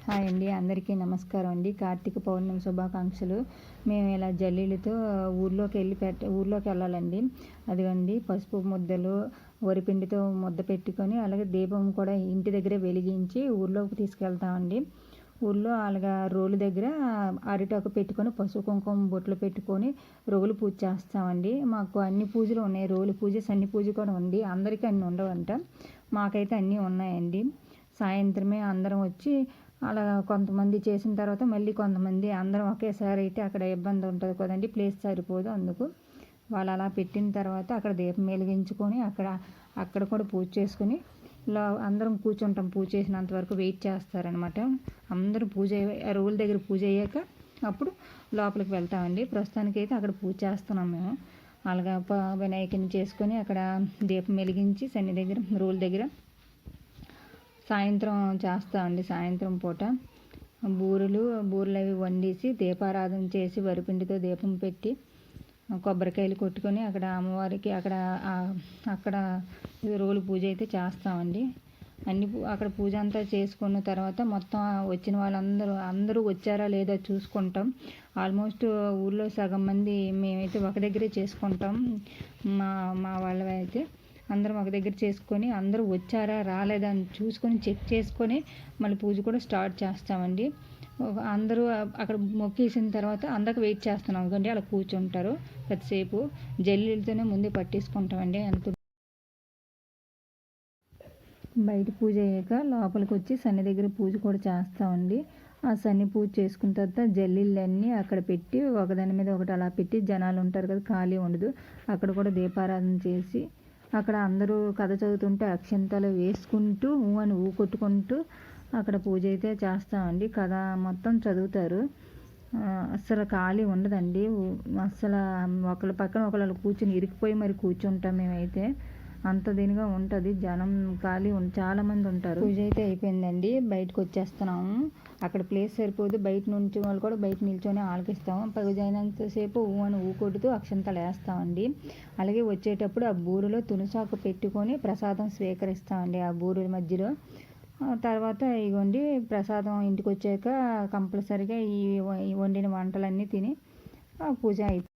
Hi అండి, అందరికీ నమస్కారం అండి. కార్తీక పౌర్ణమి శుభాకాంక్షలు. మేము ఇలా జల్లీలతో ఊర్లోకి వెళ్ళాలండి. అదిగోండి పసుపు ముద్దలు, వరిపిండితో ముద్ద పెట్టుకొని అలాగే దీపం కూడా ఇంటి దగ్గరే వెలిగించి ఊర్లోకి తీసుకెళ్తామండి. ఊళ్ళో అలాగా రోలు దగ్గర అరిటాకు పెట్టుకొని పసుపు కుంకుమ బొట్లు పెట్టుకొని రోలు పూజ చేస్తామండి. మాకు అన్ని పూజలు ఉన్నాయి. రోలు పూజ, సన్ని పూజ కూడా ఉంది. అందరికీ అన్నీ ఉండవంట, మాకైతే అన్నీ ఉన్నాయండి. సాయంత్రమే అందరం వచ్చి అలా కొంతమంది చేసిన తర్వాత మళ్ళీ కొంతమంది అందరం ఒకేసారి అయితే అక్కడ ఇబ్బంది ఉంటుంది కదండి, ప్లేస్ సరిపోదు. అందుకు వాళ్ళు అలా పెట్టిన తర్వాత అక్కడ దీపం వెలిగించుకొని అక్కడ కూడా పూజ చేసుకొని అందరం కూర్చుంటాం. పూజ చేసినంత వరకు వెయిట్ చేస్తారనమాట. అందరూ రోల్ దగ్గర పూజ అయ్యాక అప్పుడు లోపలికి వెళ్తామండి. ప్రస్తుతానికి అయితే అక్కడ పూజ చేస్తున్నాం మేము. అలాగా వినాయకుని చేసుకొని అక్కడ దీపం వెలిగించి సన్ని దగ్గర రోల్ దగ్గర సాయంత్రం చేస్తామండి. సాయంత్రం పూట బూరెలు అవి వండేసి దీపారాధన చేసి వరిపిండితో దీపం పెట్టి కొబ్బరికాయలు కొట్టుకొని అక్కడ అమ్మవారికి అక్కడ రోలు పూజ అయితే చేస్తామండి. అక్కడ పూజ అంతా చేసుకున్న తర్వాత మొత్తం వచ్చిన అందరూ వచ్చారా లేదా చూసుకుంటాం. ఆల్మోస్ట్ ఊళ్ళో సగం మంది మేమైతే ఒక దగ్గరే చేసుకుంటాం. మా వాళ్ళైతే అందరం ఒక దగ్గర చేసుకొని అందరూ వచ్చారా రాలేదా అని చూసుకొని చెక్ చేసుకొని మళ్ళీ పూజ కూడా స్టార్ట్ చేస్తామండి. అందరూ అక్కడ మొక్కేసిన తర్వాత అందరికి వెయిట్ చేస్తున్నాం ఎందుకంటే అలా కూర్చుంటారు కొద్దిసేపు. జల్లీలతోనే ముందే పట్టేసుకుంటామండి. అంత బయట పూజ అయ్యాక లోపలికి వచ్చి సన్ని దగ్గర పూజ కూడా చేస్తామండి. ఆ సన్ని పూజ చేసుకున్న తర్వాత జల్లీలన్నీ అక్కడ పెట్టి ఒకదాని మీద ఒకటి అలా పెట్టి జనాలు ఉంటారు కదా, ఖాళీ ఉండదు. అక్కడ కూడా దీపారాధన చేసి అక్కడ అందరూ కథ చదువుతుంటే అక్షంతలు వేసుకుంటూ అని కొట్టుకుంటూ అక్కడ పూజ అయితే చేస్తామండి. కథ మొత్తం చదువుతారు. అస్సలు ఖాళీ ఉండదండి. అస్సలు ఒకళ్ళ పక్కన ఒకళ్ళు కూర్చుని ఇరికిపోయి మరి కూర్చుంటాం మేమైతే. అంత దీనిగా ఉంటుంది. జనం ఖాళీ చాలామంది ఉంటారు. పూజ అయితే అయిపోయిందండి. బయటకు వచ్చేస్తున్నాము. అక్కడ ప్లేస్ సరిపోదు. బయట నుంచి వాళ్ళు కూడా బయట నిల్చొని ఆలకిస్తాము. పూజ అయినంతసేపు అని కొడుతూ అక్షంతలు వేస్తామండి. అలాగే వచ్చేటప్పుడు ఆ బూరెలో తులసాకు పెట్టుకొని ప్రసాదం స్వీకరిస్తామండి ఆ బూరెల మధ్యలో. తర్వాత ఇగోండి ప్రసాదం ఇంటికి వచ్చాక కంపల్సరిగా ఈ వండిన వంటలన్నీ తిని పూజ అయిపోయింది.